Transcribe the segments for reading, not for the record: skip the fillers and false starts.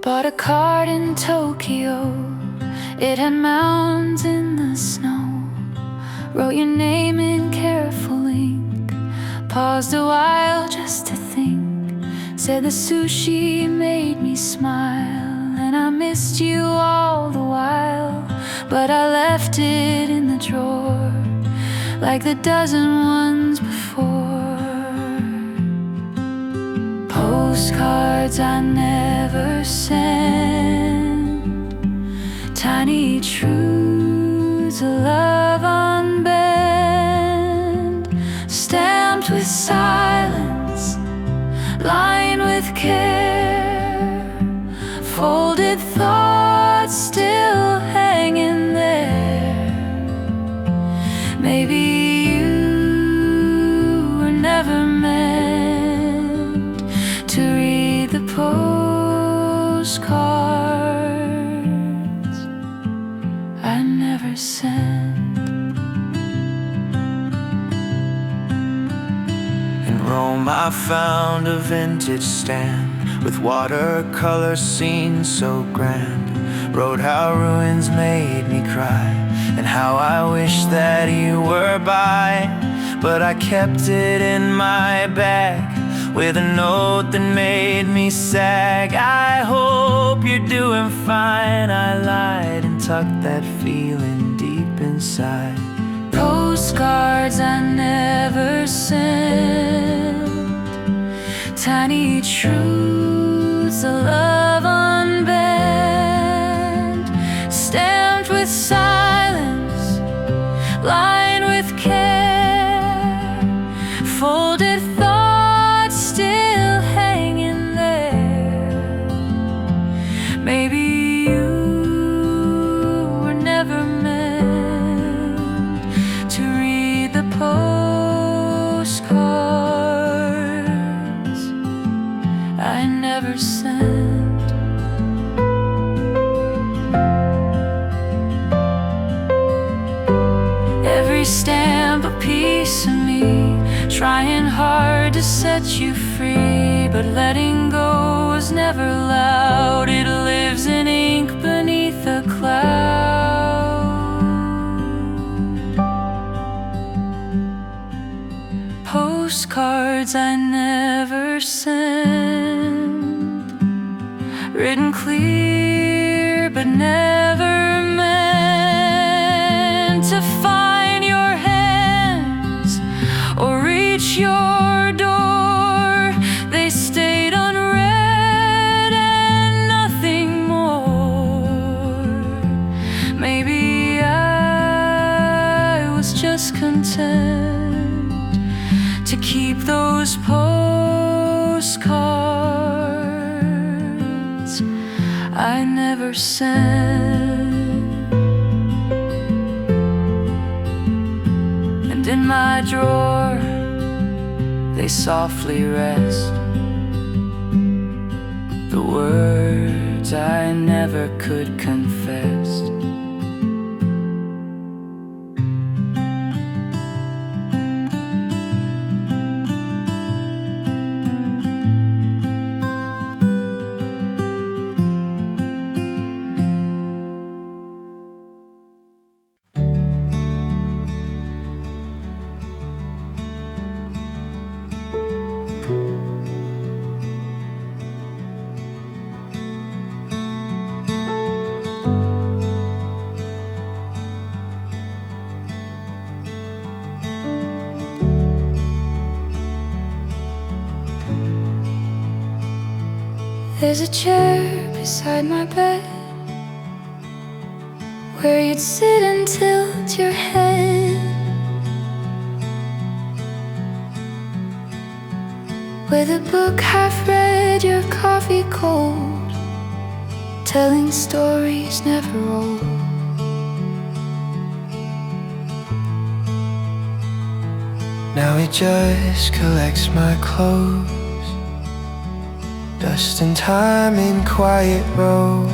Bought a card in Tokyo, it had mountains in the snow. Wrote your name in careful ink, paused a while just to think. Said the sushi made me smile, and I missed you all the while. But I left it in the drawer, like the dozen ones before. Postcards I never sent, tiny truths of love unbent, stamped with silence, lined with care, folded thoughts still hanging there. Maybe you were never meant to read the postcards I never sent. In Rome I found a vintage stand with watercolor scenes so grand. Wrote how ruins made me cry and how I wish that you were by. But I kept it in my bag with a note that made me sag. I hope you're doing fine. I lied and tucked that feeling deep inside. Postcards I never sent, tiny truths of love unbent, stamped with silence, lined with care, folded thoughts still hanging there. Maybe you were never meant to read the postcards I never sent. Every stamp a piece of me, trying hard to set you free. But letting go was never allowed. It lives in ink beneath a cloud. Postcards I never sent, written clear but never meant to find your hands or reach your door. They stayed unread and nothing more. Maybe I was just content to keep those postcards I never sent. And in my drawer they softly rest, the words I never could confess. There's a chair beside my bed where you'd sit and tilt your head, with a book half read, your coffee cold, telling stories never old. Now he just collects my clothes, dust and time in quiet row.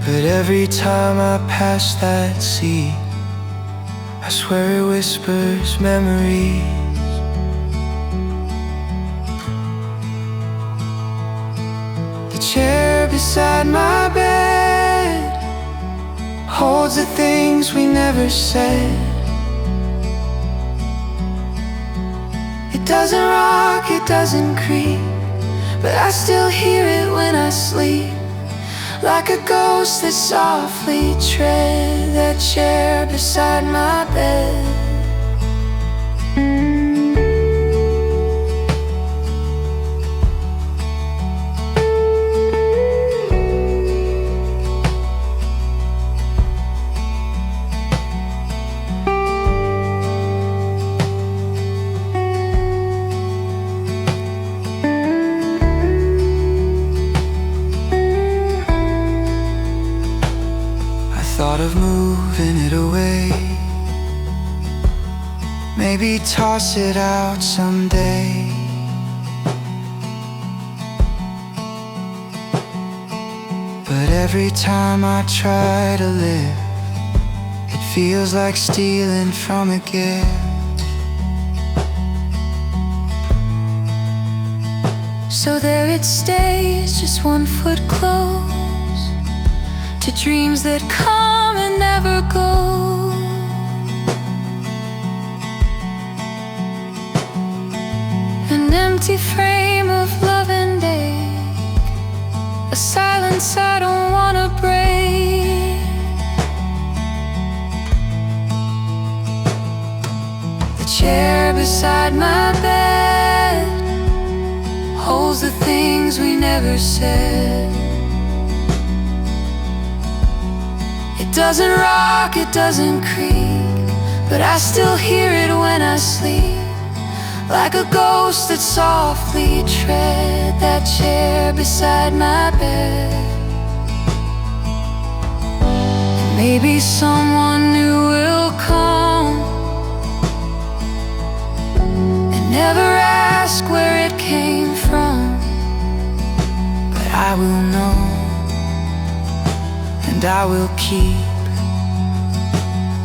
But every time I pass that seat, I swear it whispers memories holds the things we never said. It doesn't rock, it doesn't creak, but I still hear it when I sleep. Like a ghost that softly treads that chair beside my bed. Thought of moving it away, maybe toss it out someday. But every time I try to live, it feels like stealing from a gift. So there it stays, just 1 foot close to dreams that come and never go. An empty frame of love and ache, a silence I don't wanna break. The chair beside my bed holds the things we never said. It doesn't rock, it doesn't creak, but I still hear it when I sleep. Like a ghost that softly treads that chair beside my bed. And maybe someone new will come and never ask where it came from, but I will know, and I will keep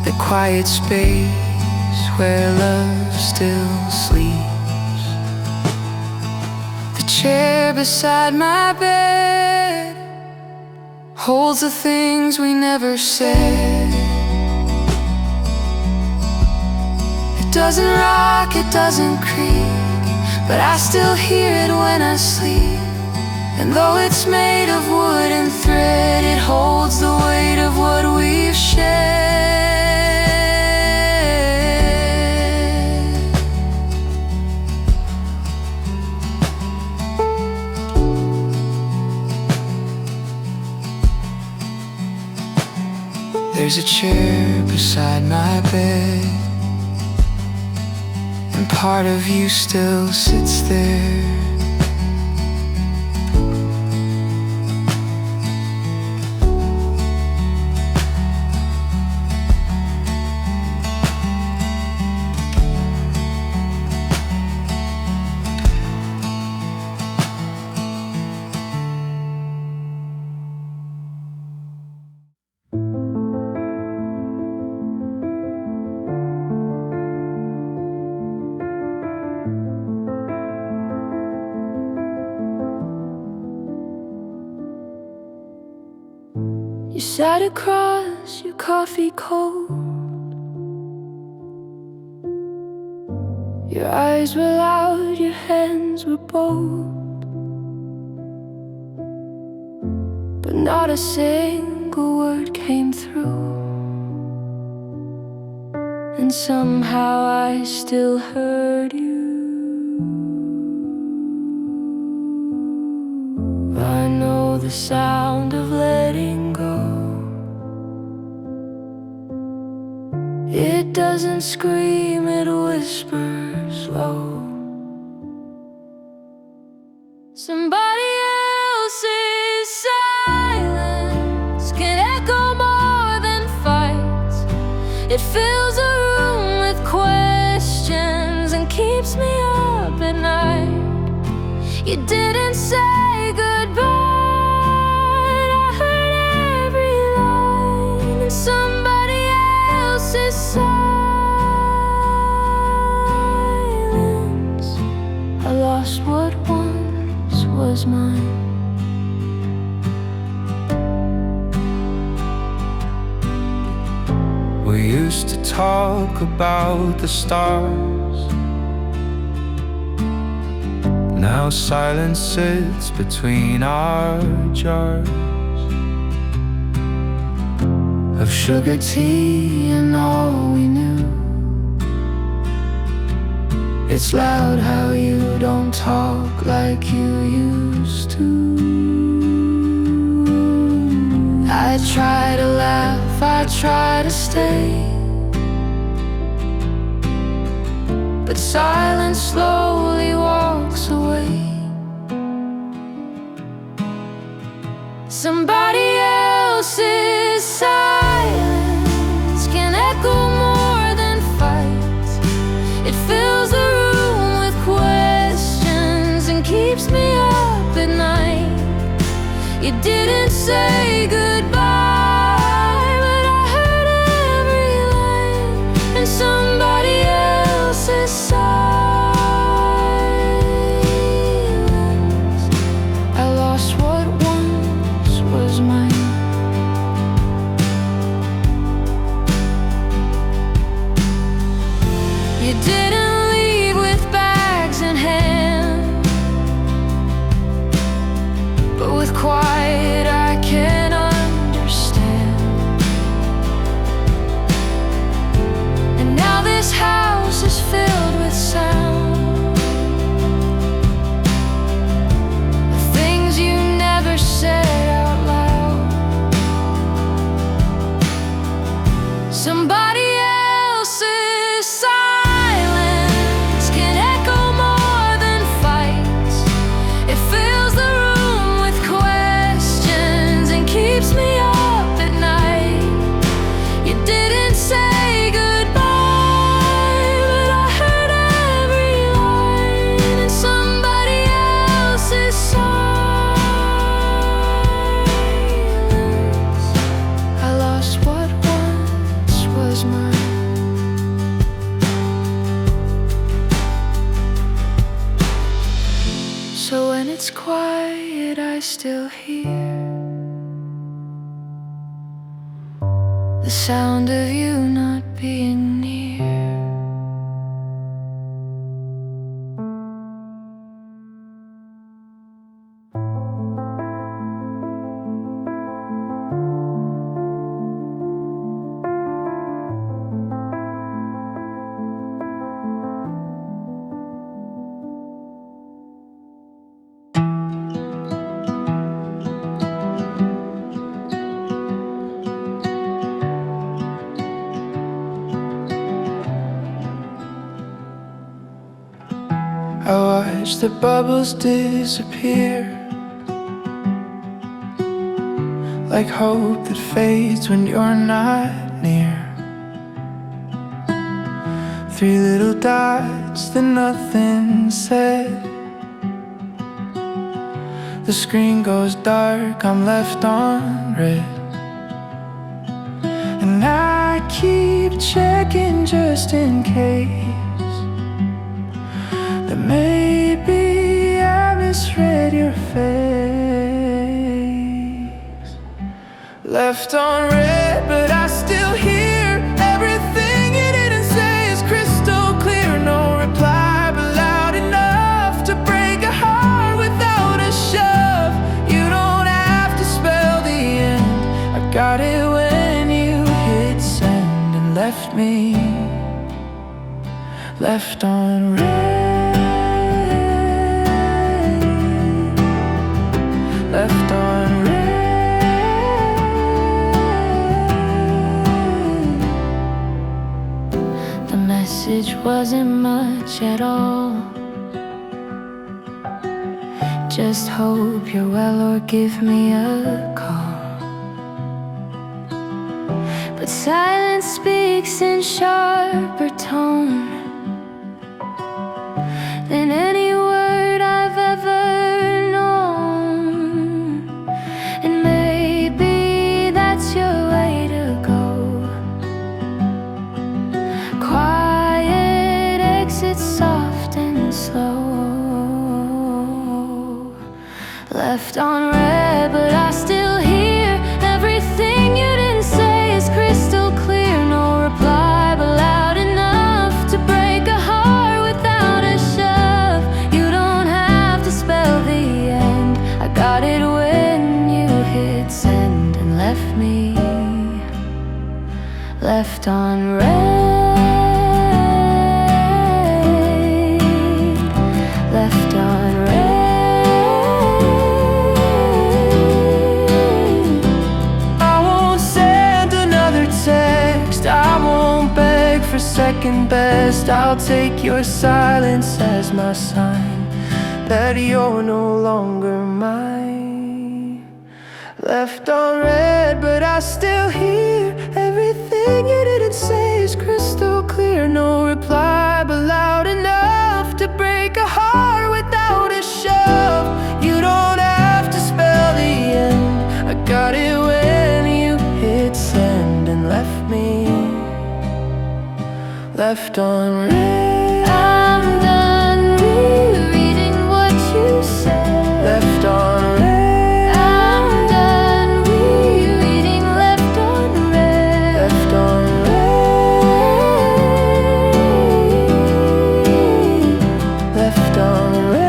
the quiet space where love still sleeps. The chair beside my bed holds the things we never said. It doesn't rock, it doesn't creak, but I still hear it when I sleep. And though it's made of wood and thread, it holds the weight of what we've shared. There's a chair beside my bed, and part of you still sits there. You sat across your coffee cold, your eyes were loud, your hands were bold, but not a single word came through. And somehow I still heard you. I know the sound of letting go. It doesn't scream, it whispers low. Somebody else's silence can echo more than fights. It fills a room with questions and keeps me up at night. You didn't say goodbye, I heard every line in somebody else's silence. I lost what once was mine. used to talk about the stars. Now silence sits between our jars of sugar tea and all we knew. It's loud how you don't talk like you used to. I try to laugh, I try to stay, but silence slowly walks away. Somebody else's silence can echo more than fights. It fills the room with questions and keeps me up at night. You didn't say goodbye, but I heard every line in somebody else's silence. I lost what once was mine. You didn't leave with bags in hand, but with quiet I can understand. And now this house is filled with sound, the things you never said out loud. Somebody else's silence can echo more than fights. It fills the room with questions and keeps me up at night. You didn't say goodbye, but I heard every line in somebody else's silence. I lost what once was mine. So when it's quiet, I still hear the sound of you not being near. I watch the bubbles disappear, like hope that fades when you're not near. 3 little dots that nothing said. The screen goes dark, I'm left on red, and I keep checking just in case that maybe I misread your face. Left on red, but I still hear everything you didn't say is crystal clear. No reply, but loud enough to break a heart without a shove. You don't have to spell the end. I got it when you hit send and left me left on red, left on red. The message wasn't much at all. Just hope you're well or give me a call. But silence speaks in sharper tone than any word I've ever known. And maybe that's your way to go. Quiet exits soft and slow. Left on red, but I still hear everything you didn't say is crystal clear. No reply. left me, left on red, left on red. I won't send another text, I won't beg for second best. I'll take your silence as my sign that you're no longer mine. Left on red, but I still hear everything you didn't say is crystal clear. No reply, but loud enough to break a heart without a shove. You don't have to spell the end, I got it when you hit send and left me, left on red. I'm done rereading what you said. Left on red. I'm done rereading. Left on red. Left on red. Left on red.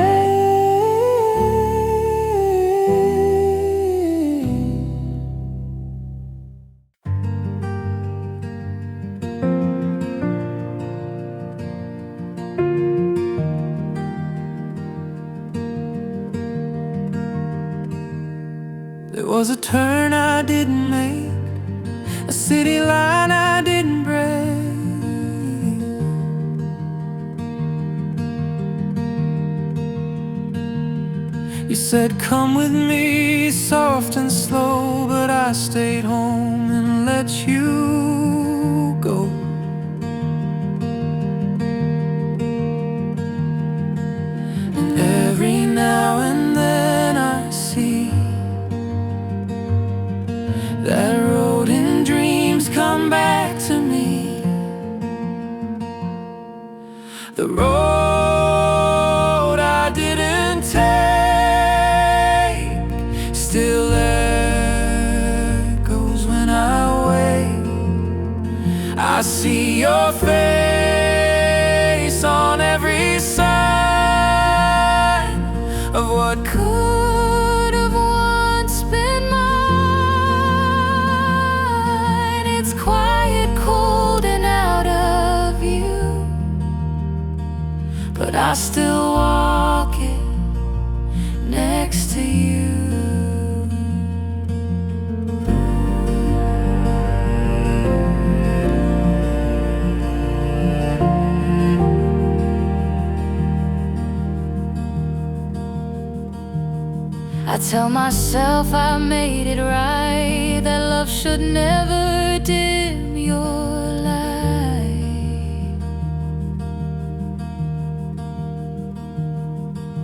There was a turn I didn't make, a city line I didn't break. You said come with me, soft and slow, but I stayed home and let you go. And every now and then I see that road and dreams come back to me. The road I didn't take still echoes when I wake. I see your face on every sign of what could have once been mine. It's quiet, cold, and out of you, but I still walk it next to you. I tell myself I made it right, that love should never dim your light.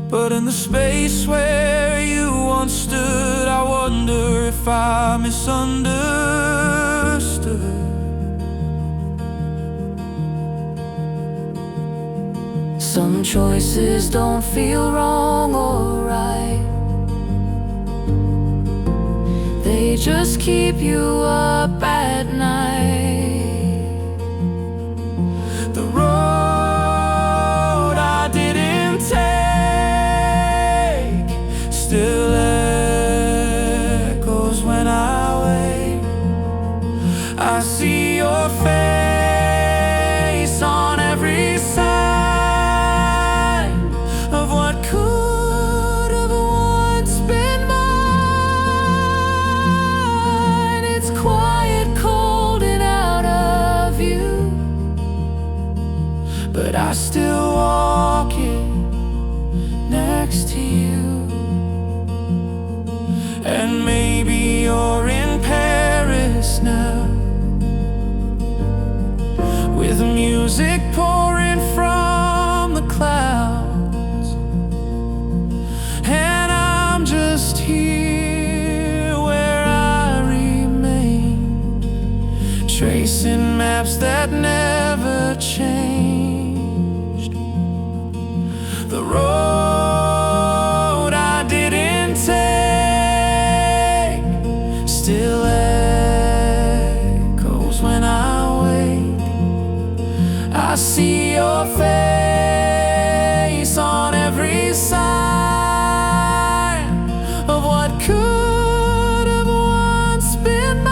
But in the space where you once stood, I wonder if I misunderstood. Some choices don't feel wrong or right, they just keep you up at night. The road I didn't take still echoes when I wake. I see your face on every sign of what could have once been mine. It's quiet, cold, and out of you, but I still walk it next to you. And maybe you're in Paris now, with music pouring from the clouds, and I'm just here where I remained, tracing maps that never changed. The road I didn't take still echoes when I wake. I see your face on every sign of what could have once been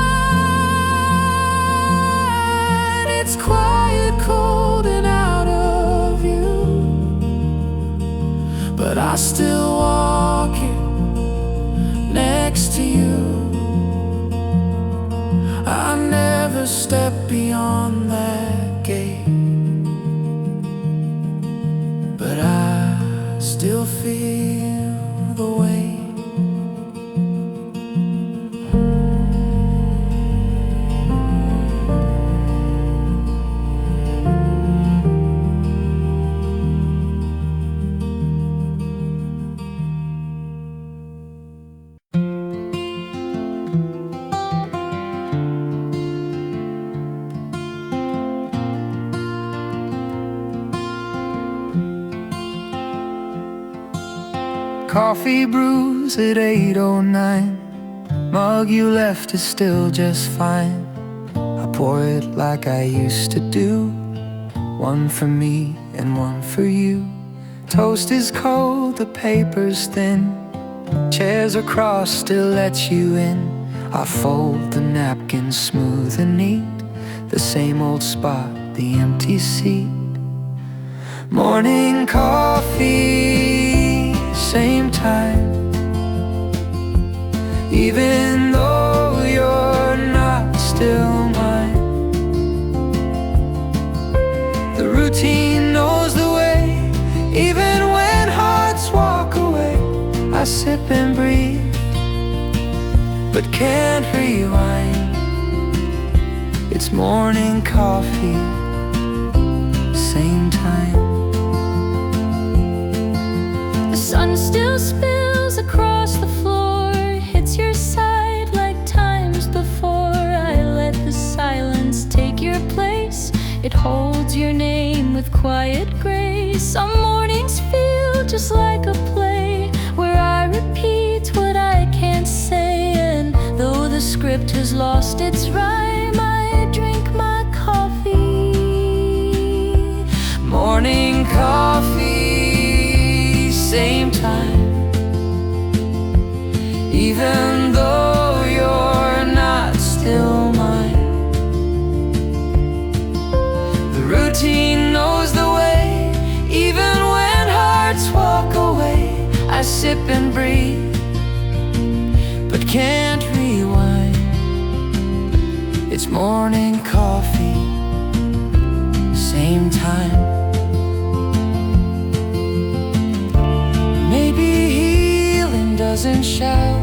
Coffee brews at 8:09. Mug you left is still just fine. I pour it like I used to do. One for me and one for you. Toast is cold, the paper's thin. Chairs are crossed, still let you in. I fold the napkins smooth and neat. The same old spot, the empty seat. Morning coffee, same time. Even though you're not still mine. The routine knows the way. Even when hearts walk away, I sip and breathe, but can't rewind. It's morning coffee, same time. The sun still spills across the floor, hits your side like times before. I let the silence take your place. It holds your name with quiet grace. Some mornings feel just like a play, where I repeat what I can't say. And though the script has lost its rhyme, I drink my coffee. Morning coffee, same time. Even though you're not still mine. The routine knows the way. Even when hearts walk away, I sip and breathe, but can't rewind. It's morning coffee, same time. Maybe healing doesn't shout.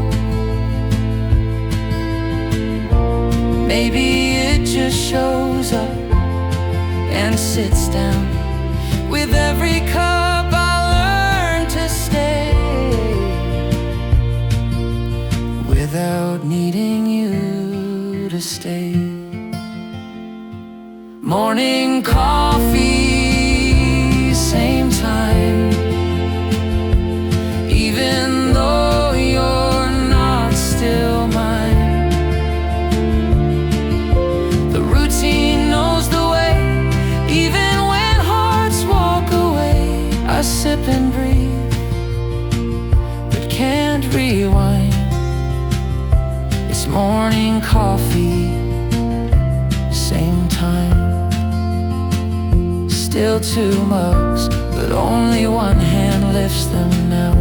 Maybe it just shows up and sits down. With every cup I learn to stay, without needing you to stay. Morning coffee, same time. Even though you're not still mine. The routine knows the way. Even when hearts walk away, I sip and breathe, but can't rewind. It's morning coffee, same time. Still two mugs, but only one hand lifts them now.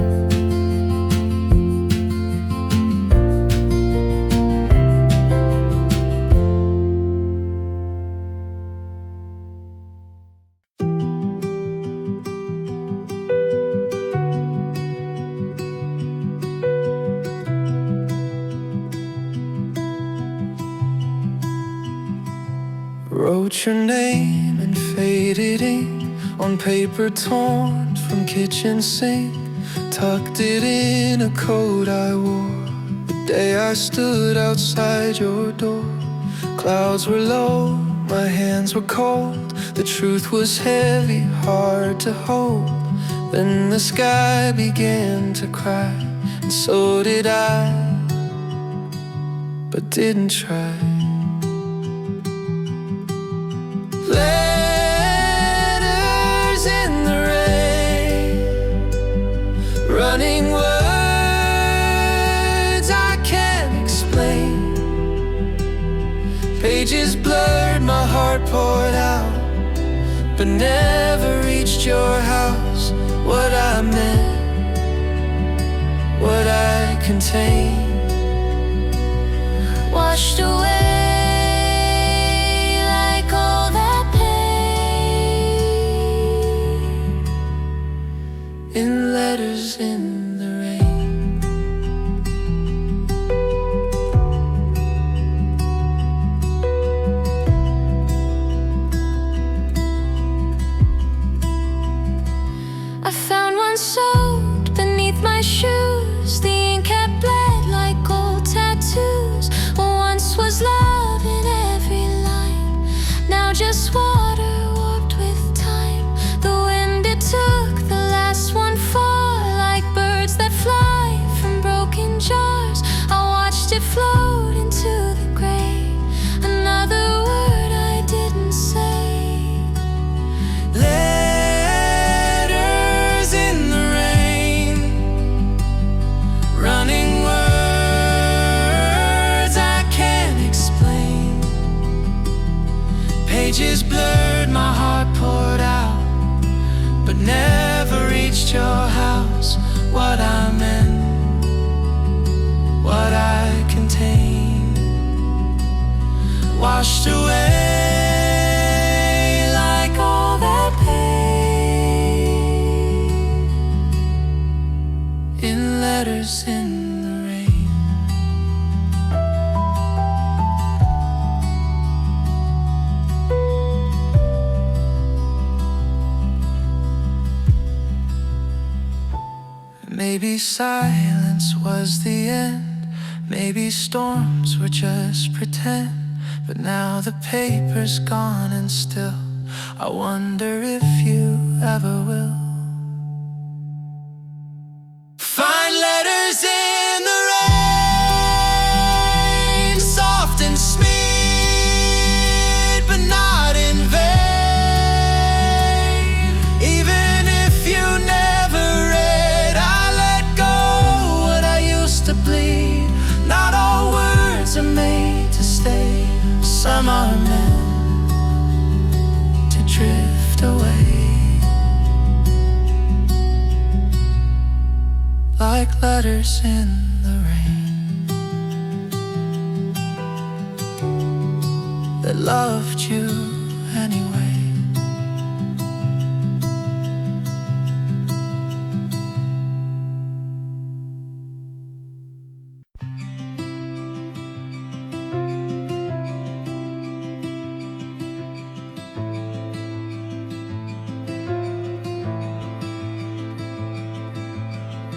Wrote your name in faded ink on paper torn from kitchen sink. Tucked it in a coat I wore the day I stood outside your door. Clouds were low, my hands were cold. The truth was heavy, hard to hold. Then the sky began to cry, and so did I, but didn't try. Letters in the rain, running words I can't explain. Pages blurred, my heart poured out, but never reached your house. What I meant, what I contained, washed away. In letters in the rain. I found one soaked beneath my shoes. The ink had bled like pages blurred, my heart poured out, but never reached your house. What I meant, what I contained, washed away like all that pain in letters in the rain. Maybe silence was the end, maybe storms were just pretend, but now the paper's gone and still I wonder if you ever will find letters in the rain, soft and sweet, but not in vain. Even if you never read, I let go what I used to bleed. Not all words are made to stay, some are meant to drift away like letters in the rain that loved you anyway.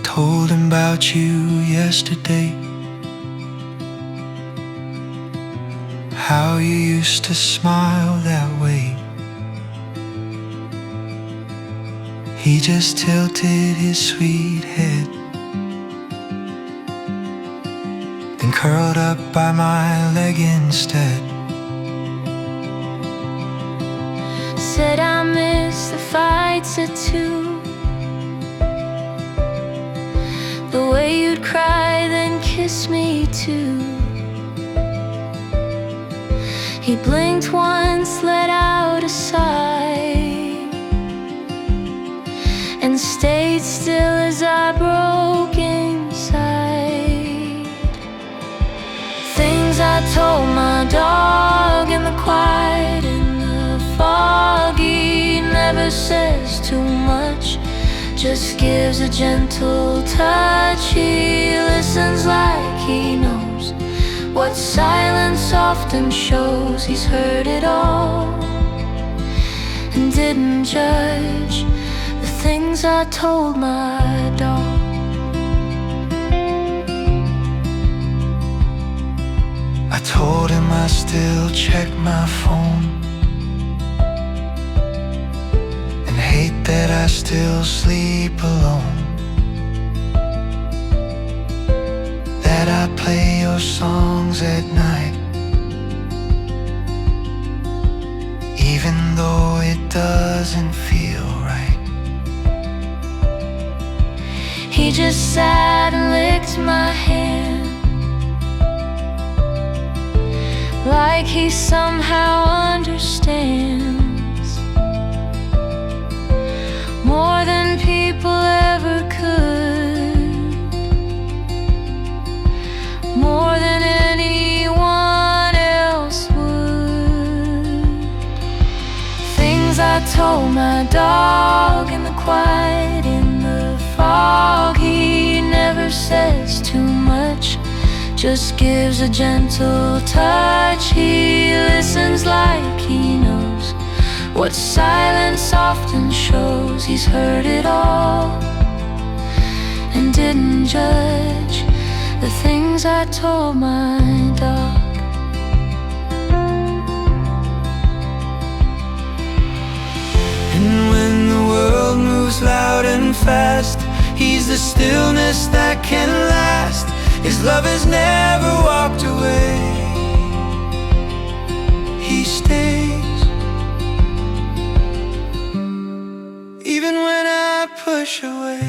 Told him about you yesterday, how you used to smile that way. He just tilted his sweet head, then curled up by my leg instead. Said I miss the fights at 2, the way you'd cry then kiss me too. He blinked once, let out a sigh, and stayed still as I broke inside. Things I told my dog in the quiet, in the fog. He never says too much, just gives a gentle touch. He listens like he knows what silence often shows. He's heard it all and didn't judge the things I told my dog. I told him I still check my phone, hate that I still sleep alone, that I play your songs at night, even though it doesn't feel right. He just sat and licked my hand, like he somehow understands more than people ever could, more than anyone else would. Things I told my dog in the quiet, in the fog. He never says too much, just gives a gentle touch. He listens like he knows what silence often shows. He's heard it all and didn't judge the things I told my dog. And when the world moves loud and fast, he's the stillness that can last. His love has never walked away, he stays. Even when I push away,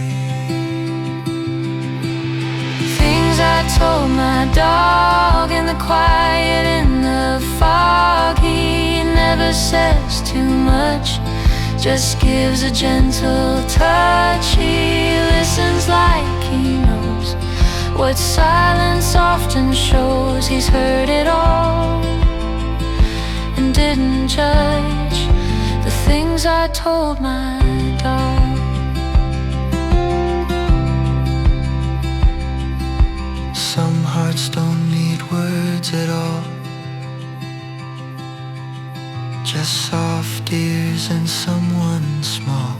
Things I told my dog in the quiet, in the fog. He never never says too much, just gives a gentle touch. He listens like he knows what silence often shows. He's heard it all and didn't judge the things I told my dog. Some hearts don't need words at all, just soft ears and someone small.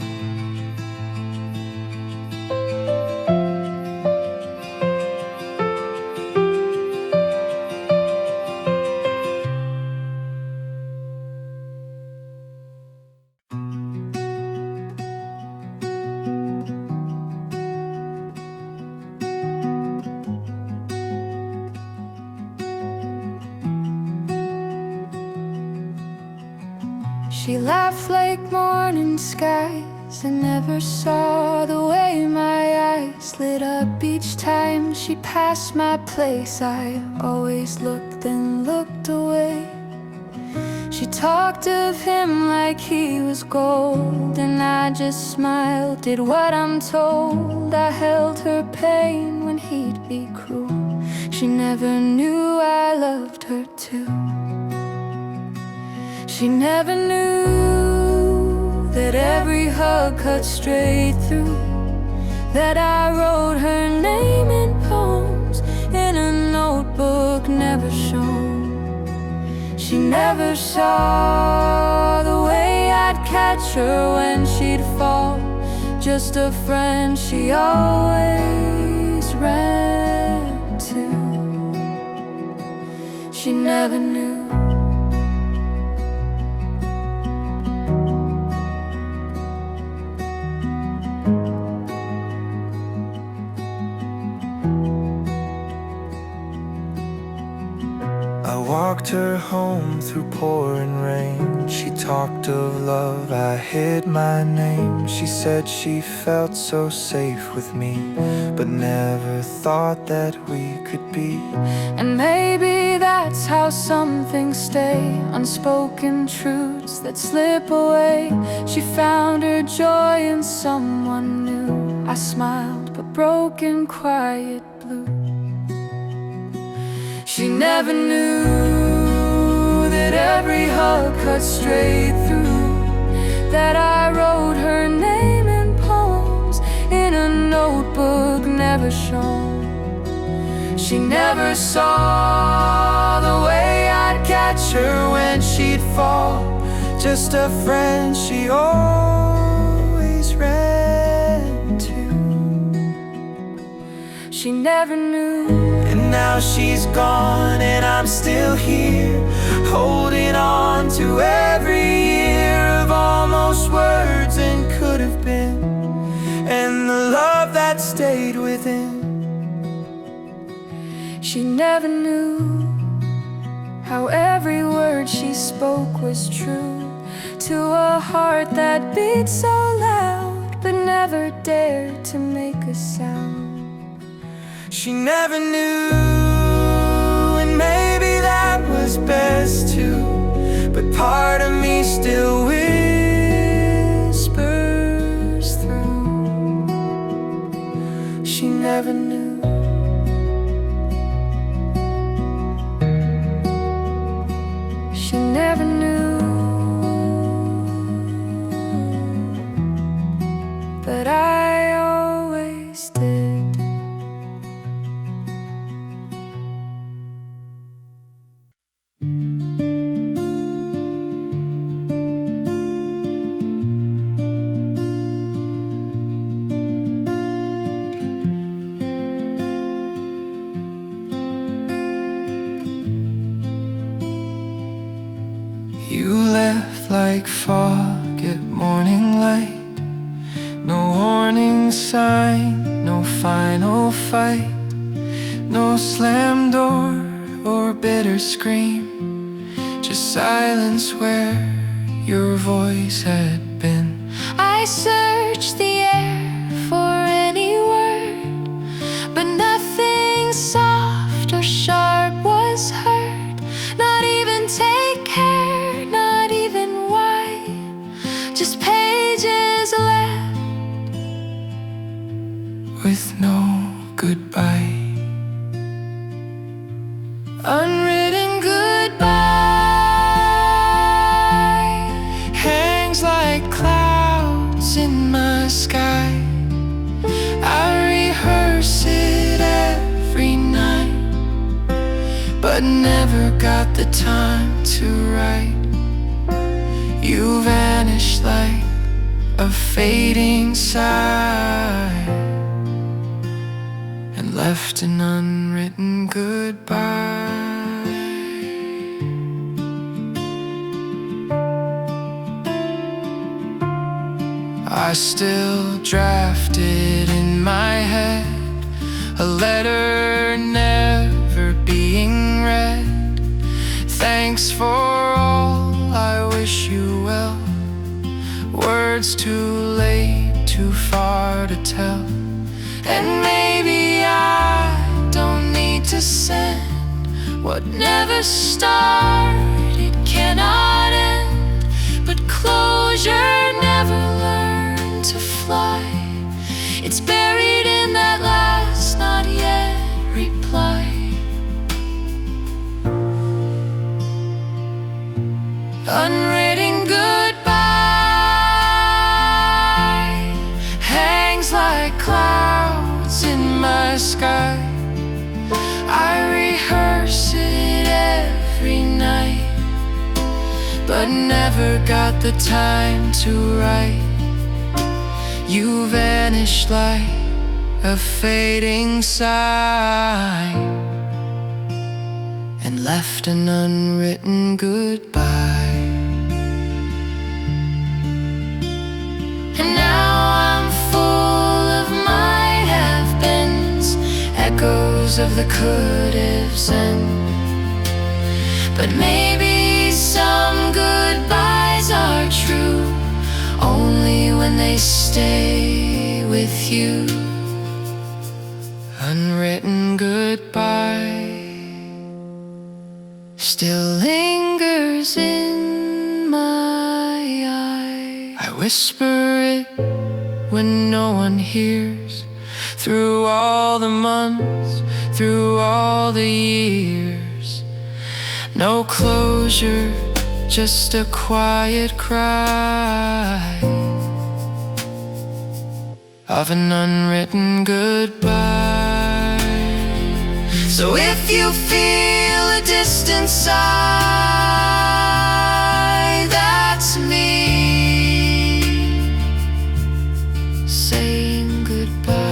She laughed like morning skies and never saw the way my eyes lit up each time she passed my place. I always looked and looked away. She talked of him like he was gold, and I just smiled, did what I'm told. I held her pain when he'd be cruel. She never knew I loved her too. She never knew that every hug cut straight through, that I wrote her name in poems in a notebook never shown. She never saw the way I'd catch her when she'd fall, just a friend she always ran to. She never knew. I walked her home through pouring rain. She talked of love, I hid my name. She said she felt so safe with me, but never thought that we could be. And maybe that's how some things stay, unspoken truths that slip away. She found her joy in someone new. I smiled but broke in quiet blue. She never knew that every hug cut straight through, that I wrote her name in poems in a notebook never shown. She never saw the way I'd catch her when she'd fall, just a friend she always ran to. She never knew. And now she's gone and I'm still here, holding on to every year of almost words and could have been, and the love that stayed within. She never knew how every word she spoke was true to a heart that beat so loud but never dared to make a sound. She never knew, and maybe that was best too, but part of me still whispers through. She never knew. She never knew, but I always did. You left like fog at morning light, no warning sign, no final fight, no slam door or bitter scream, just silence where your voice had been. I searched the air for any word, but nothing soft or sharp was heard. Not even take care, not even Unwritten goodbye hangs like clouds in my sky. I rehearse it every night, but never got the time to write. You vanished like a fading sigh and left an unwritten goodbye. I still draft it in my head, a letter never being read. Thanks for all, I wish you well. Words too late, too far to tell. And maybe I don't need to send. What never started cannot end, but closure never learned to fly. It's buried in that last not yet reply. Unwritten goodbye hangs like clouds in my sky. I rehearse it every night, but never got the time to write. You vanished like a fading sigh and left an unwritten goodbye. And now I'm full of might have beens, echoes of the could haves and. But maybe some goodbyes are true only when they stay with you. Unwritten goodbye still lingers in my eye. I whisper it when no one hears. Through all the months, through all the years, no closure, just a quiet cry of an unwritten goodbye. So if you feel a distant sigh, that's me saying goodbye.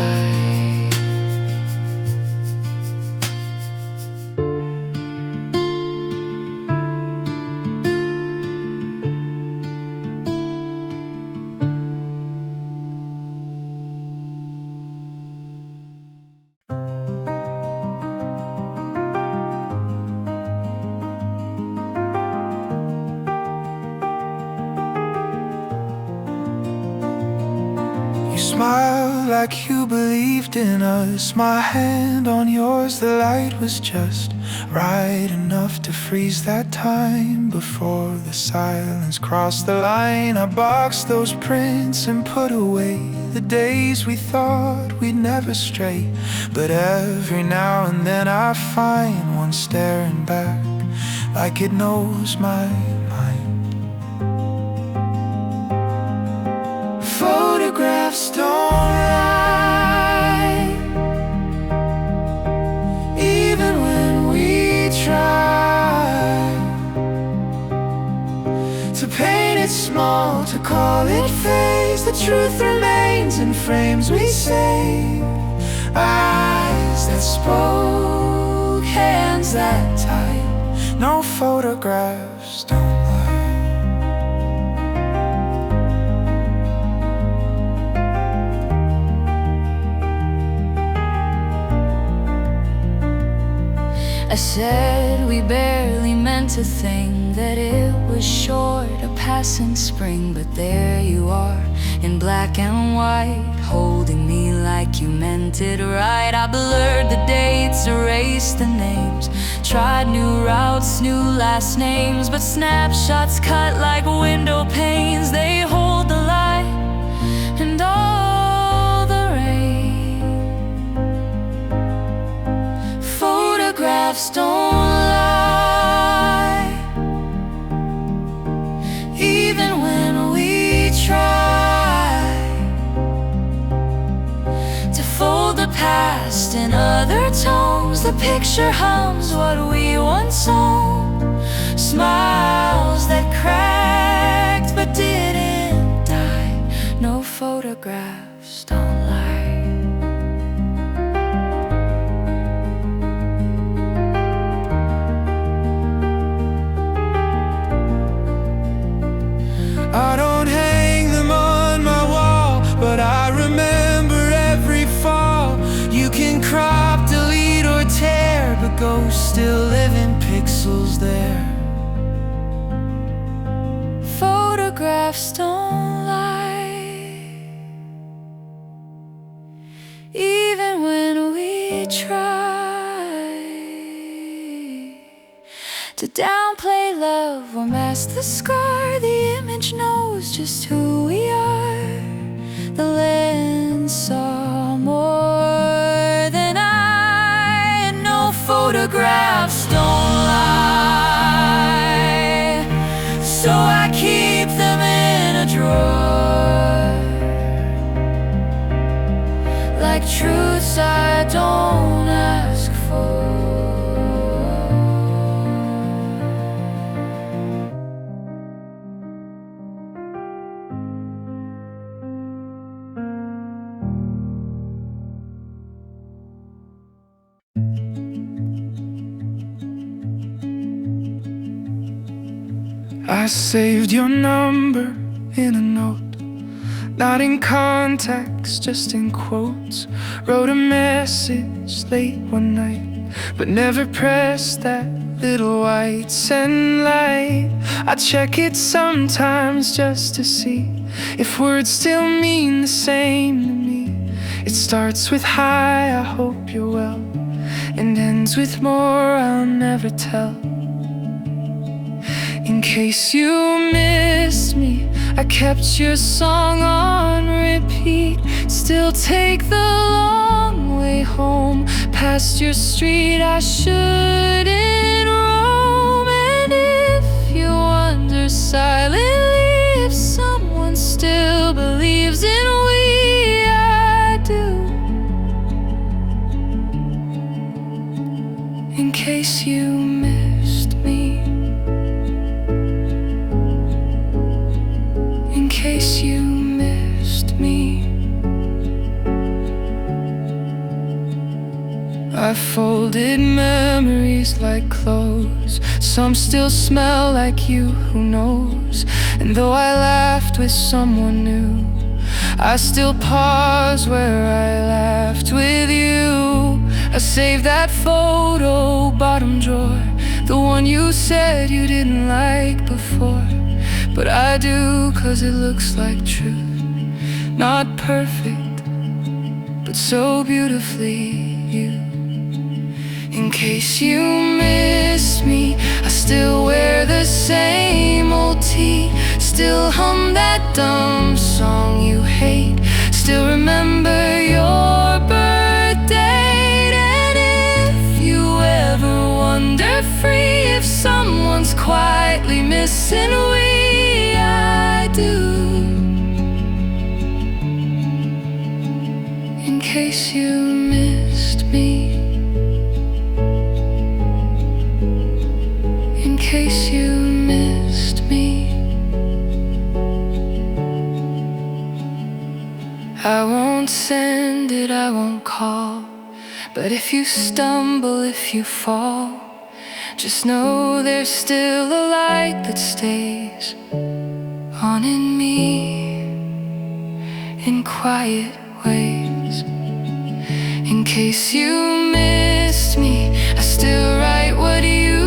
Smile like you believed in us. My hand on yours, the light was just right enough to freeze that time before the silence crossed the line. I boxed those prints and put away the days we thought we'd never stray. But every now and then I find one staring back like it knows my mind. Photographs don't lie, even when we try to paint it small, to call it phase. The truth remains in frames we save. Eyes that spoke, hands that tied. No photographs don't lie. I said we barely meant a thing, that it was short, a passing spring. But there you are, in black and white, holding me like you meant it right. I blurred the dates, erased the names, tried new routes, new last names. But snapshots cut like window panes, they hold the light and all the rain. Photographs don't lie, in other tones. The picture hums what we once owned. Smiles that cracked but didn't die. No photographs don't lie. I don't hang them on my wall, but I remember every fall. You can crop, delete or tear, but ghosts still live in pixels there. Photographs don't lie. Even when we try to downplay love or mask the scar, the image knows just who we are. The lens saw more than I, and no photographs don't lie. So I keep them in a drawer, like truths I don't ask for. I saved your number in a note, not in contacts, just in quotes. Wrote a message late one night, but never pressed that little white send light. I check it sometimes just to see if words still mean the same to me. It starts with hi, I hope you're well, and ends with more I'll never tell. In case you missed me, I kept your song on repeat. Still take the long way home, past your street I shouldn't roam. And if you wonder silently if someone still believes in we, I do. In case you missed me, in case you missed me, I folded memories like clothes. Some still smell like you, who knows? And though I laughed with someone new, I still pause where I laughed with you. I saved that photo, bottom drawer, the one you said you didn't like before. But I do, 'cause it looks like truth. Not perfect, but so beautifully you. In case you miss me, I still wear the same old tee, still hum that dumb song you hate, still remember your birth date. And if you ever wonder free if someone's quietly missing, I do. In case you missed me, in case you missed me, I won't send it, I won't call, but if you stumble, if you fall, just know there's still a light that stays on in me in quiet ways. In case you missed me, I still write what you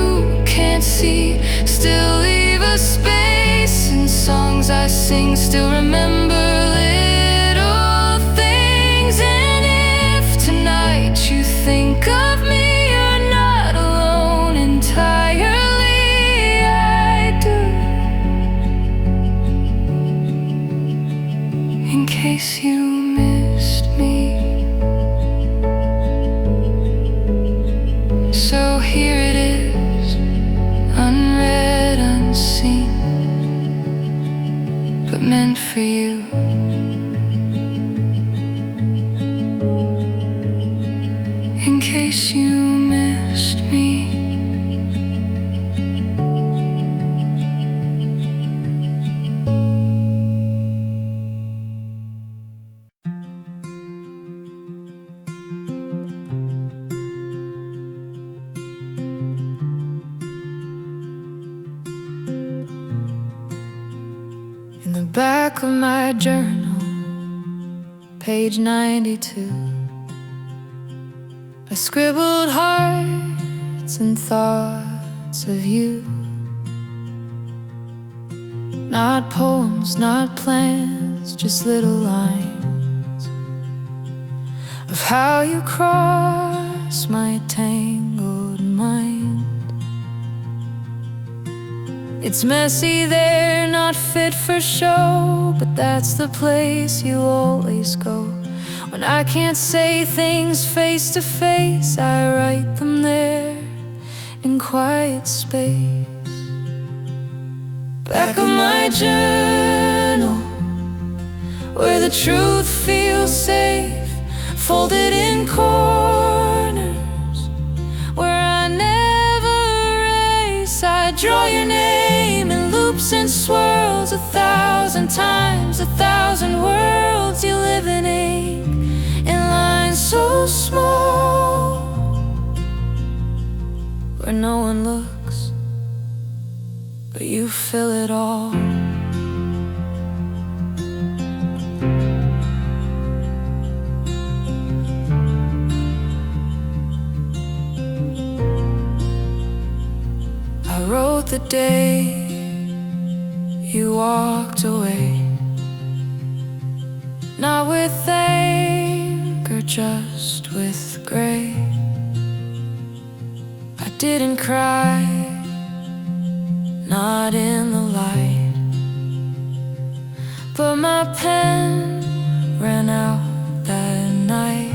can't see, still leave a space in songs I sing, still remember little things. And if tonight you think of me, you're not alone entirely, I do. In case you missed me, so here back of my journal, page 92, I scribbled hearts and thoughts of you. Not poems, not plans, just little lines of how you cross my tangled mind. It's messy there, not fit for show, but that's the place you always go. When I can't say things face to face, I write them there in quiet space. Back of my journal, where the truth feels safe, folded in corners, where I never erase. I draw your name in loops and swirls 1,000 times, 1,000 worlds. You live in ink, in lines so small, where no one looks, but you fill it all. I wrote the day you walked away, not with anger, just with gray. I didn't cry, not in the light, but my pen ran out that night.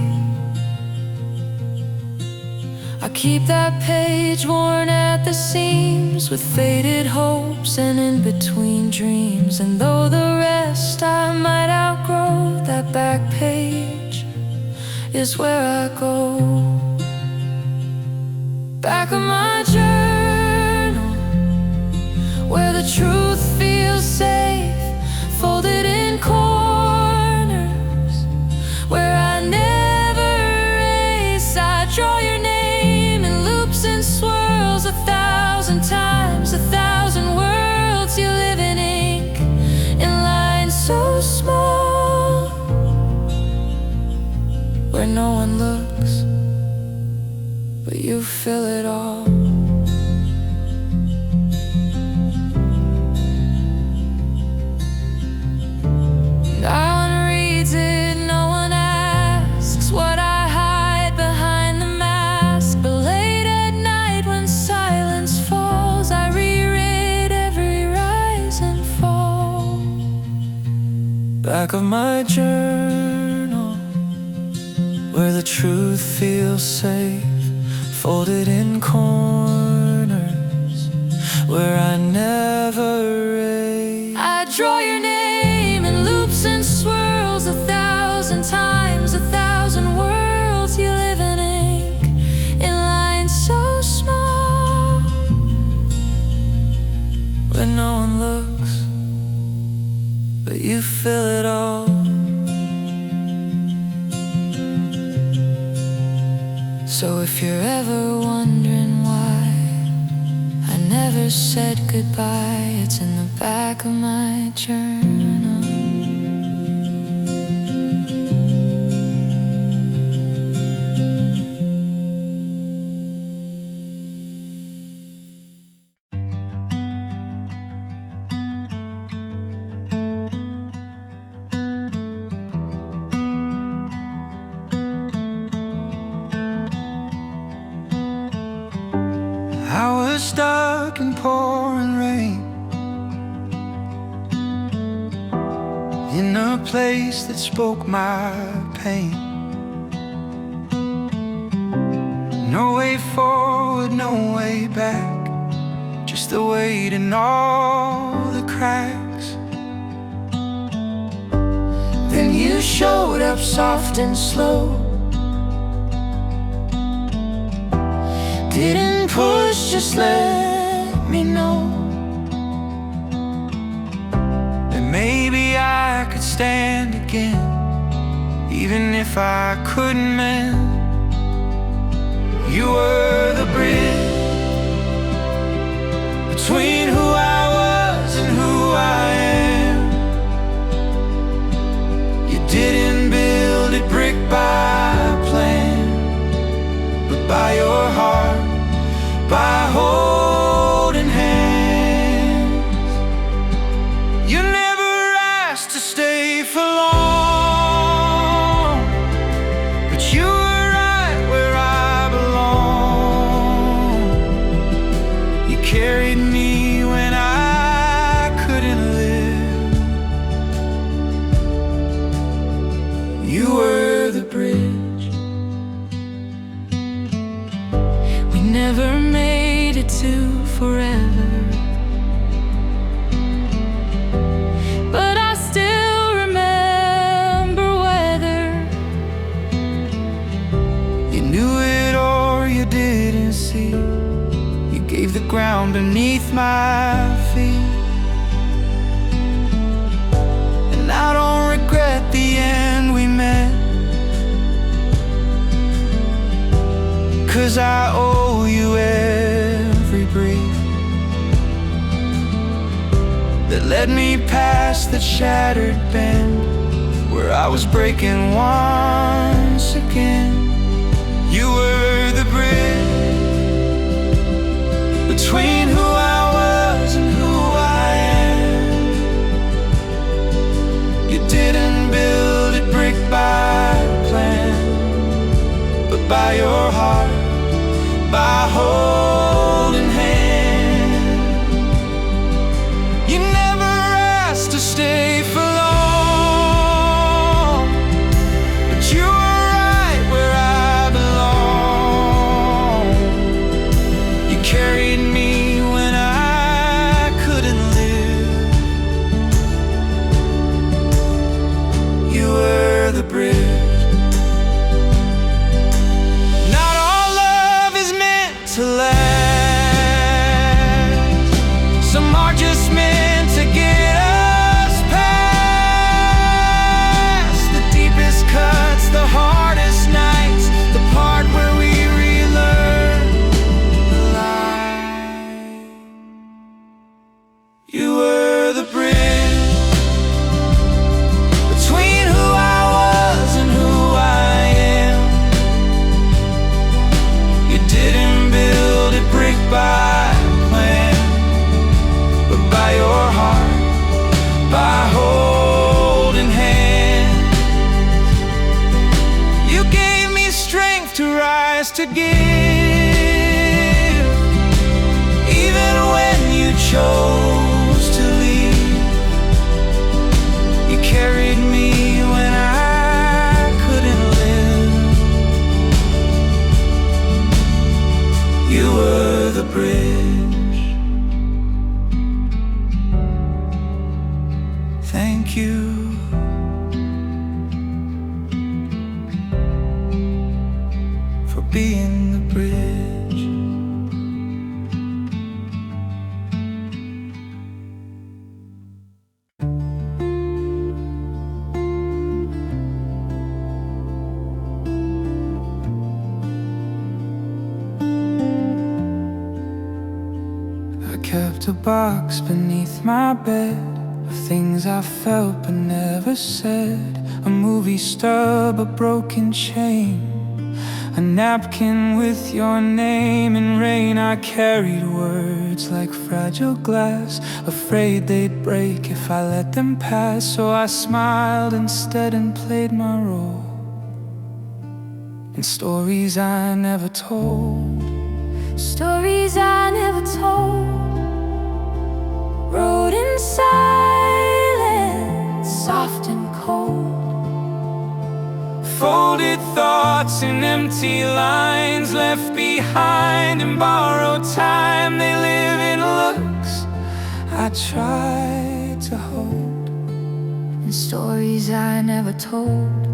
I keep that page worn at the seams with faded hopes and in between dreams. And though the rest I might outgrow, that back page is where I go. Back of my journal, where the truth feels safe, folded in corners, where I never erase. I draw your name in loops and swirls 1,000 times, 1,000 worlds. You live in ink, in lines so small, where no one looks, but you fill it all. No one reads it, no one asks what I hide behind the mask. But late at night when silence falls, I reread every rise and fall. Back of my journal, where the truth feels safe, folded in corners, where I never erase. I draw your name in loops and swirls 1,000 times, 1,000 worlds. You live in ink, in lines so small, where no one looks, but you fill it all. So if you're ever wondering why I never said goodbye, it's in the back of my journal. I was stuck in pouring rain, in a place that spoke my pain. No way forward, no way back, just the weight in all the cracks. Then you showed up soft and slow, didn't push, just let me know that maybe I could stand again, even if I couldn't mend. You were the bridge between who I was and who I am. carried me when I couldn't live. You were the bridge. We never made it to forever, but I still remember weather. You knew it or you didn't see. You gave the ground beneath my feet. And I don't regret the end we met, 'cause I owe you every breath that led me past the shattered bend where I was breaking once again. You were the bridge between who I was and who I am. You didn't build it brick by plan, but by your heart, by holding hand. You never asked to stay for long, but you were right where I belong. You carried me when I couldn't live. You were the bridge. Not all love is meant to last. Some are just meant to get us past the deepest cuts, the hardest nights, the part where we relearn the lie. You were the bridge between who I was and who I am. You didn't build it brick by plan, but by your heart, by holding hands. You gave me strength to rise to give, even when you chose to leave. You carried me when I couldn't live. You were the bridge. Thank you. For being the bridge. I kept a box beneath my bed of things I felt but never said. A movie stub, a broken chain, a napkin with your name in rain. I carried words like fragile glass, afraid they'd break if I let them pass. So I smiled instead and played my role in stories I never told. Stories I never told, wrote in silence, soft and cold. Folded thoughts in empty lines left behind in borrowed time. They live in looks I tried to hold, And stories I never told,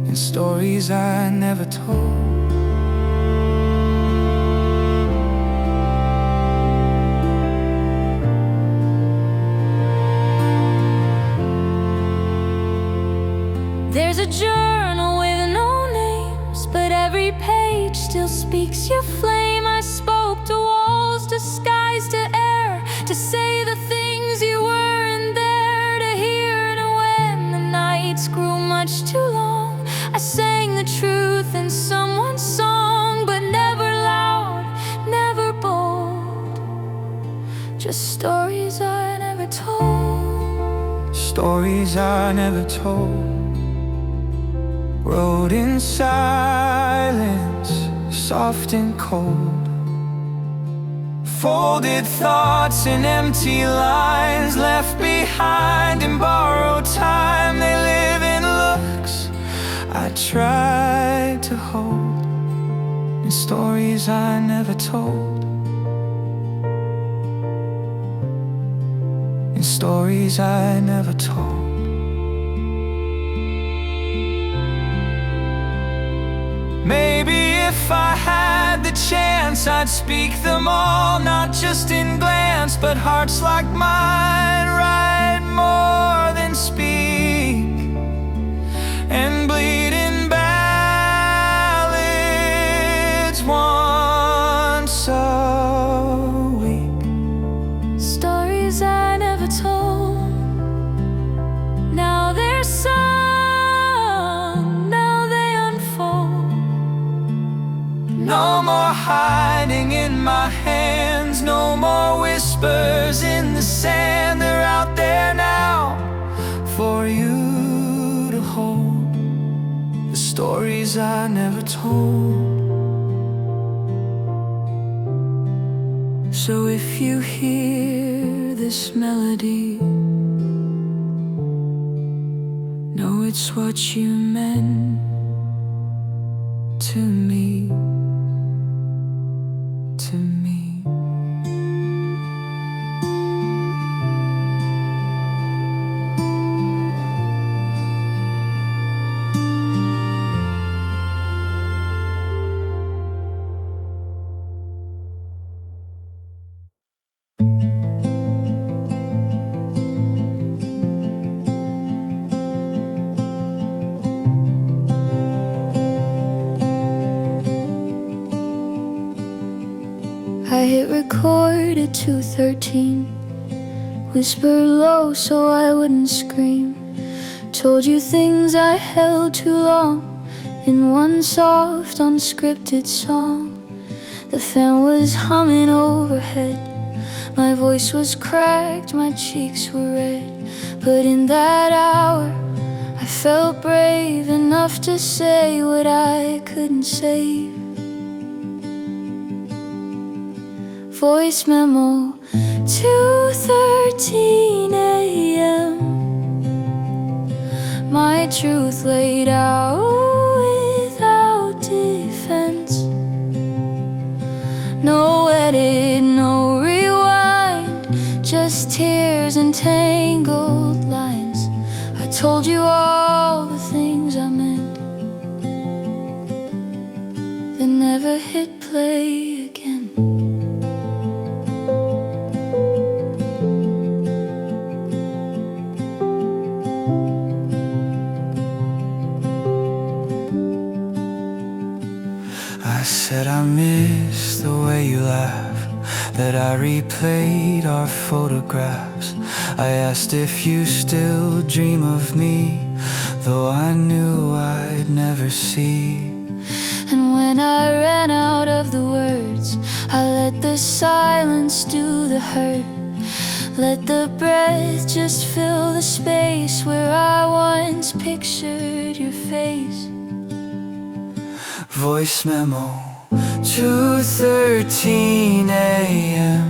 and stories I never told. there's a journal with no names, but every page still speaks your flame. I spoke to walls, to skies, to air, to say the things you weren't there to hear. And when the nights grew much too long, I sang the truth in someone's song, but never loud, never bold, just stories I never told. Stories I never told, wrote in silence, soft and cold. Folded thoughts in empty lines left behind in borrowed time. They live in looks I tried to hold, in stories I never told, in stories I never told. Maybe if I had the chance, I'd speak them all, not just in glance, but hearts like mine write more than speak, and bleed in ballads once a week. Stories I never told, now they're sung, now they unfold. No more hiding in my hands, no more whispers in the sand. They're out there now for you to hold, the stories I never told. So if you hear this melody, know it's what you meant to me, to me. I hit record at 2:13, whispered low so I wouldn't scream. Told you things I held too long in one soft unscripted song. The fan was humming overhead, my voice was cracked, my cheeks were red. But in that hour I felt brave enough to say what I couldn't save. Voice memo, 2:13 a.m. My truth laid out without defense. No edit, no rewind, just tears and tangled lines. I told you all the things I meant, then never hit play again. I said I miss the way you laugh, that I replayed our photographs. I asked if you still dream of me, though I knew I'd never see. And when I ran out of the words, I let the silence do the hurt. Let the breath just fill the space where I once pictured your face. Voice memo, 2:13 a.m.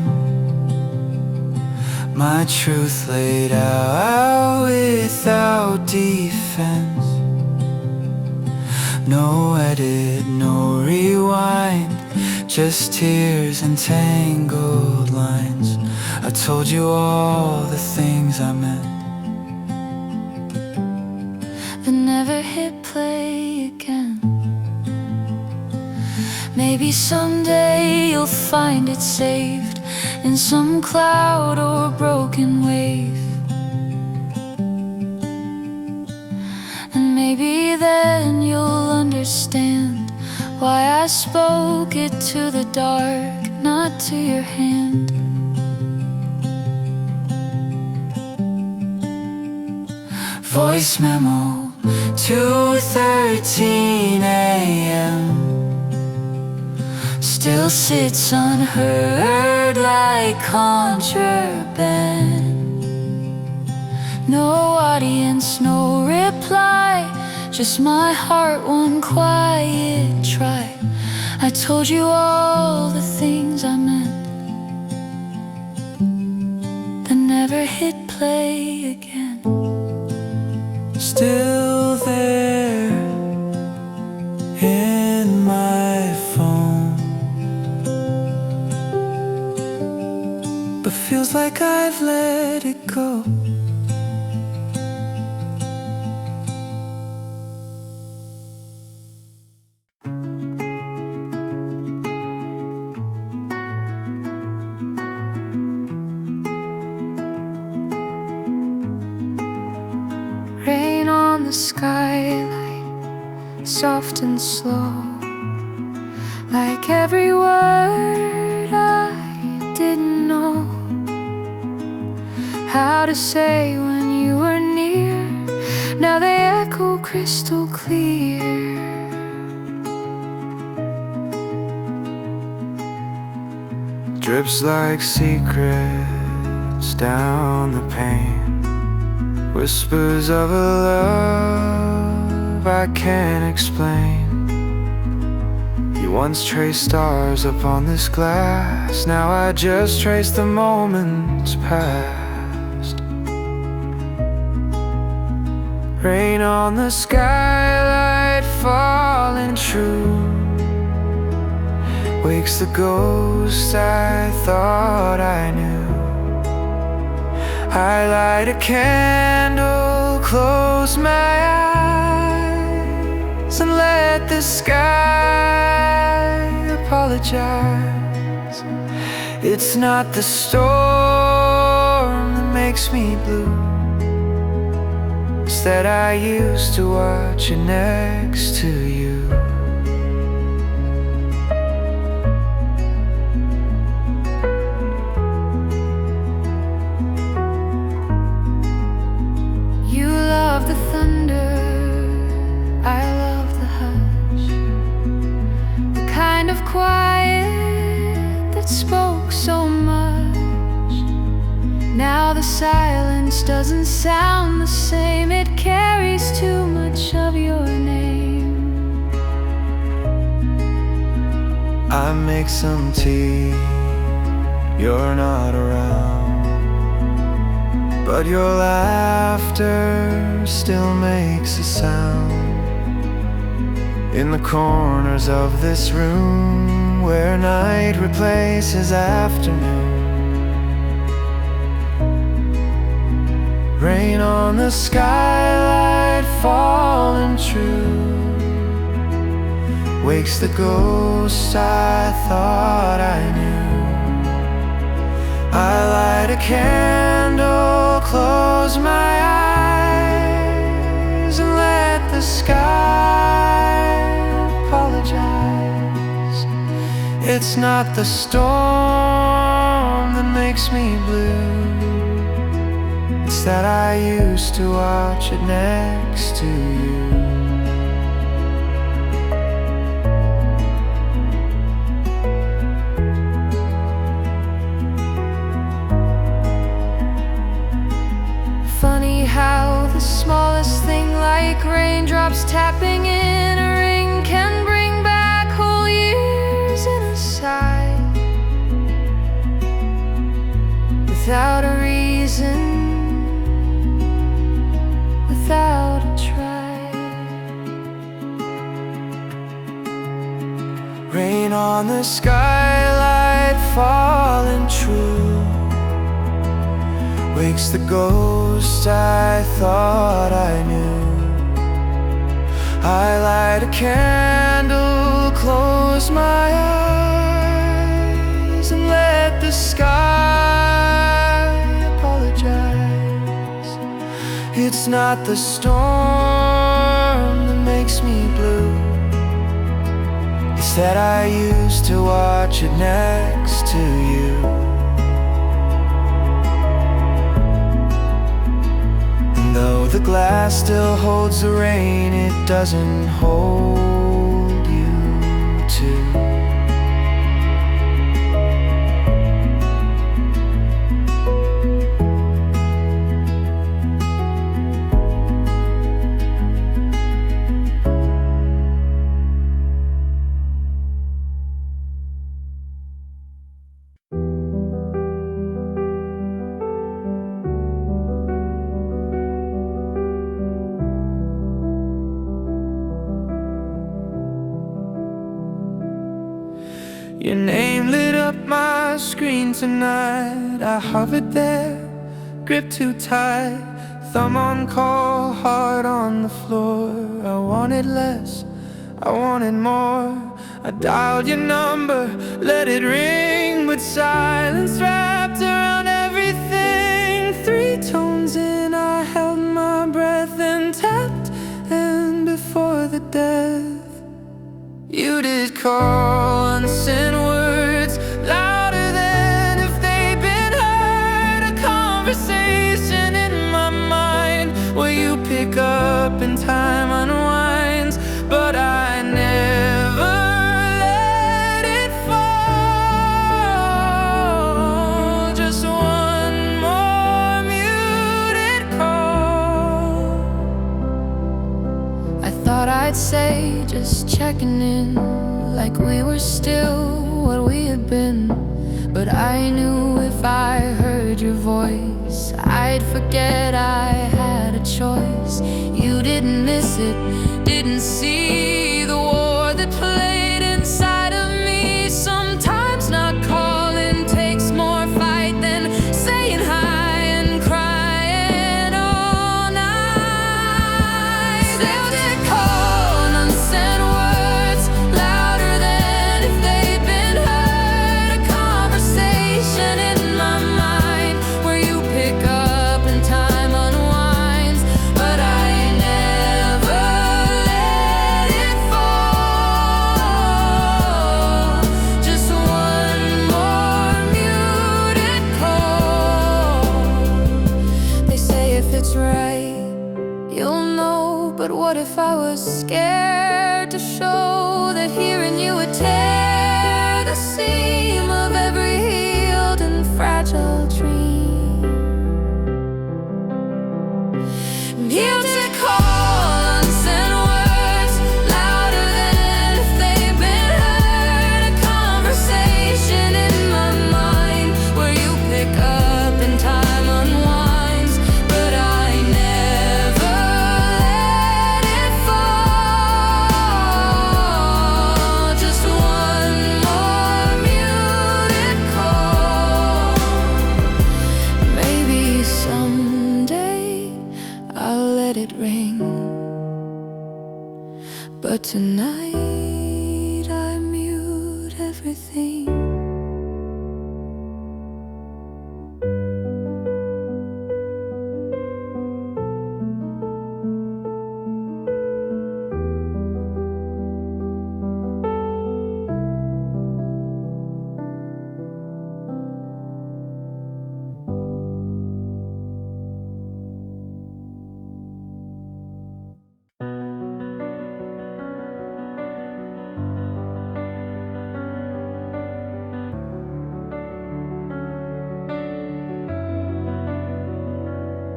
My truth laid out without defense. No edit, no rewind, just tears and tangled lines. I told you all the things I meant, but never hit play again. Maybe someday you'll find it saved in some cloud or broken wave. And maybe then you'll understand why I spoke it to the dark, not to your hand. Voice memo, 2:13 a.m. Still sits unheard like contraband. No audience, no reply, just my heart one quiet try. I I told you all the things I meant, then never hit play again. Still there in my phone, but feels like I've let it go. Rain on the skyline, soft and slow, like every word I didn't know how to say when you were near. Now they echo crystal clear. Drips like secrets down the pane, whispers of a love I can't explain. You once traced stars upon this glass, now I just trace the moments past. Rain on the skylight falling true, wakes the ghost I thought I knew. I light a candle, close my eyes, and let the sky apologize. It's not the storm that makes me blue, it's that I used to watch it next to you. The thunder, I love the hush, the kind of quiet that spoke so much. Now the silence doesn't sound the same, it carries too much of your name. I make some tea, you're not around, but your laughter still makes a sound in the corners of this room where night replaces afternoon. Rain on the skylight falling true, wakes the ghost I thought I knew. I light a candle, close my eyes, and let the sky apologize. It's not the storm that makes me blue, it's that I used to watch it next to you. Funny how the smallest thing, like raindrops tapping in a ring, can bring back whole years in a sigh, without a reason, without a try. Rain on the skylight falling true, wakes the ghost I thought I knew. I light a candle, close my eyes, and let the sky apologize. It's not the storm that makes me blue, it's that I used to watch it next to you. Though the glass still holds the rain, it doesn't hold you too. Your name lit up my screen tonight. I hovered there, gripped too tight, thumb on call, heart on the floor. I wanted less, I wanted more. I dialed your number, let it ring, but silence wrapped around everything. 3 tones in, I held my breath and tapped, and before the death, you did call, unsent words, louder than if they'd been heard. A conversation in my mind where you pick up and time unwinds, but I never let it fall. Just one more muted call. I thought I'd say just checking in, like we were still what we had been. But I knew if I heard your voice, I'd forget I had a choice. You didn't miss it, didn't see the war that played inside of me. Sometimes not calling takes more fight than saying hi and crying all night. Still did call, unsent words, louder than if they'd been heard. A conversation in my mind where you pick up and time unwinds, but I never let it fall. Just one more muted call. They say if it's right, you'll know. But what if I was scared to show that hearing you would tear the seam of every healed and fragile dream? Muted call, unsent words, louder than if they'd been heard. A conversation in my mind where you pick up and time unwinds, but I never let it fall. Just one more muted call. Maybe someday I'll let it ring, but tonight I mute everything.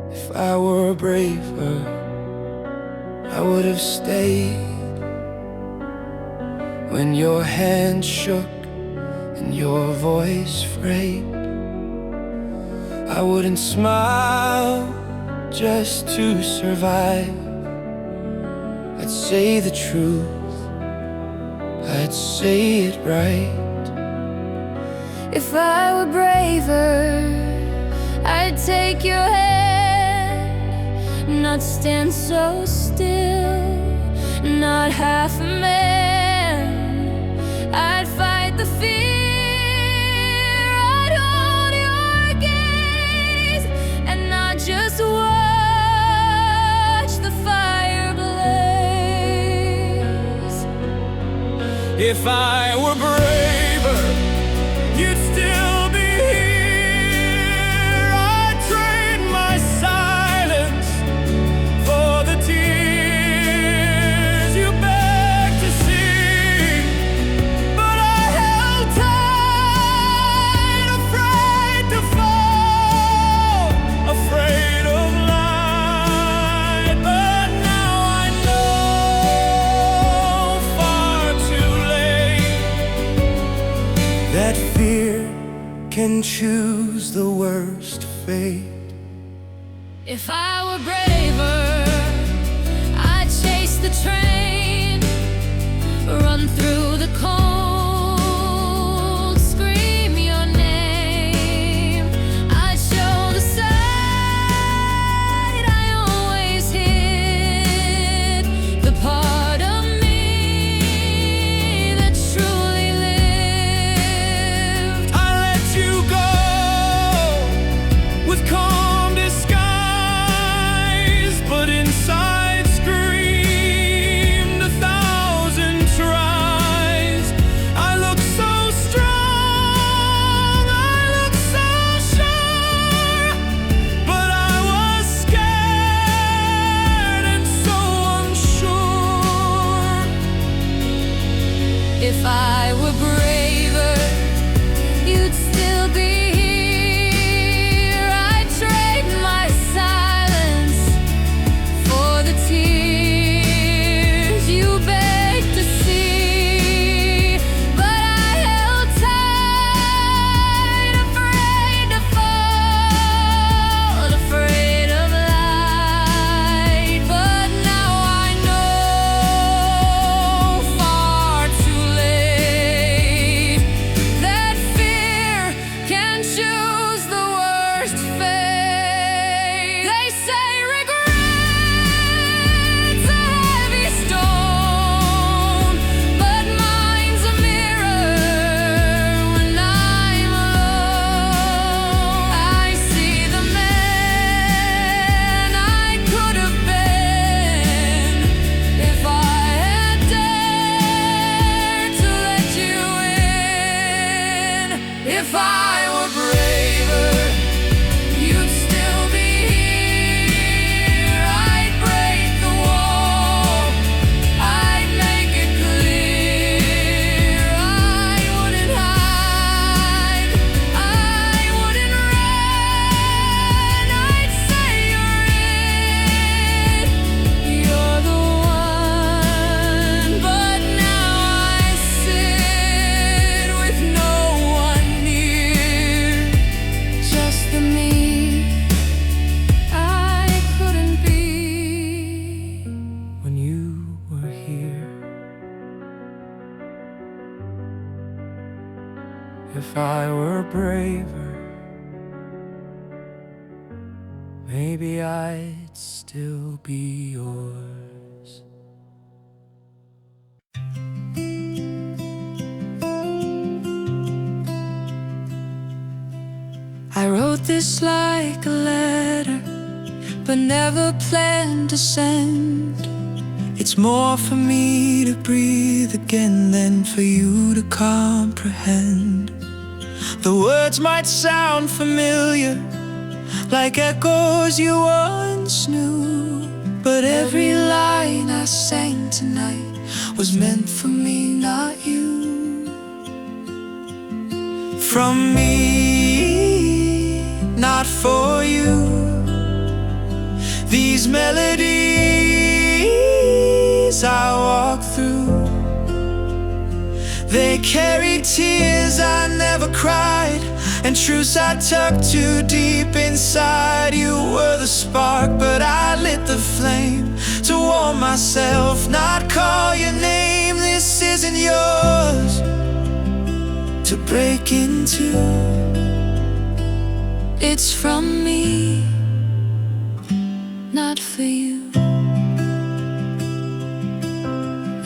If I were braver, I would have stayed when your hand shook and your voice frayed. I wouldn't smile just to survive. I'd say the truth, I'd say it right. If I were braver, I'd take your hand, not stand so still, not half a man. I'd fight the fear, I'd hold your gaze, and not just watch the fire blaze. If I were braver, you'd still be here. I'd trade my silence for the tears you beg to see. But I held tight, afraid to fall, afraid of light. But now I know, far too late, that fear can choose the worst fate. If I were braver, I'd chase the train, run through the cold If I were braver, you'd still be here. I'd break the wall, I'd make it clear. I wouldn't hide, I wouldn't run. I'd say you're it, you're the one. But now I sit with no one near, just the me I couldn't be when you were here. If I were braver, maybe I'd still be yours. I wrote this like a letter, but never planned to send. It's more for me to breathe again than for you to comprehend. The words might sound familiar, like echoes you once knew, but every line I sang tonight was meant for me, not you. From me, not for you. These melodies I walk through, they carry tears I never cried, and truths I tucked too deep inside. You were the spark, but I lit the flame to warm myself, not call your name. This isn't yours to break into. It's from me, not for you.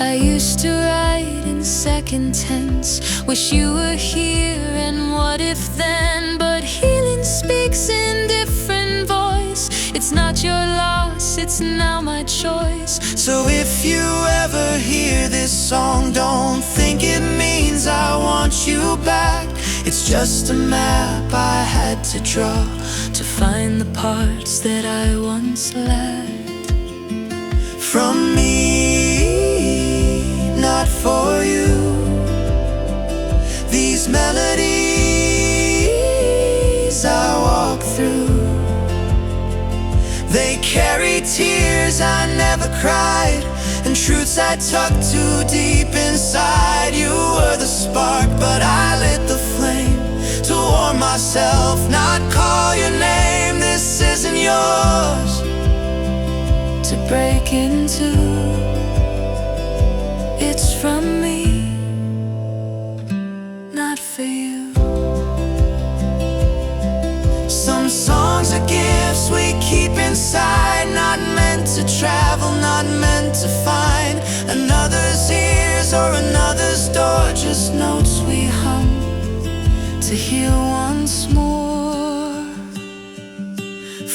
I used to write in second tense, wish you were here and what if then. But healing speaks in different voice. It's not your loss, it's now my choice. So if you ever hear this song, don't think it means I want you back. It's just a map I had to draw to find the parts that I once lacked. From me, not for you. These melodies I walk through, they carry tears I never cried, and truths I tucked too deep inside. You were the spark, but I lit the flame to warm myself, not call your name. This isn't yours to break into. It's from me, not for you. Some songs are gifts we keep inside, not meant to travel, not meant to find another's ears or another's door, just notes we hum to heal once more.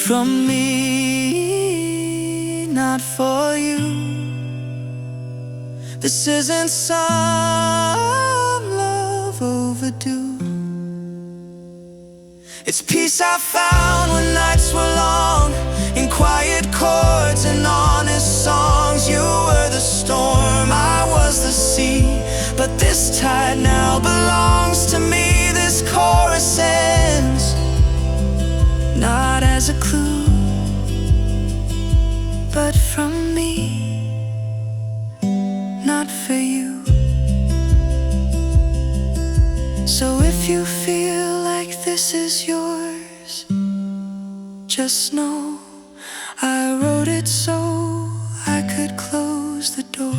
From me, not for you. This isn't some love overdue. It's peace I found when nights were long, in quiet chords and honest songs. You were the storm, I was the sea, but this tide now belongs to me. This chorus ends not as a clue, but from me, not for you. So if you feel like this is yours, just know I wrote it so I could close the door.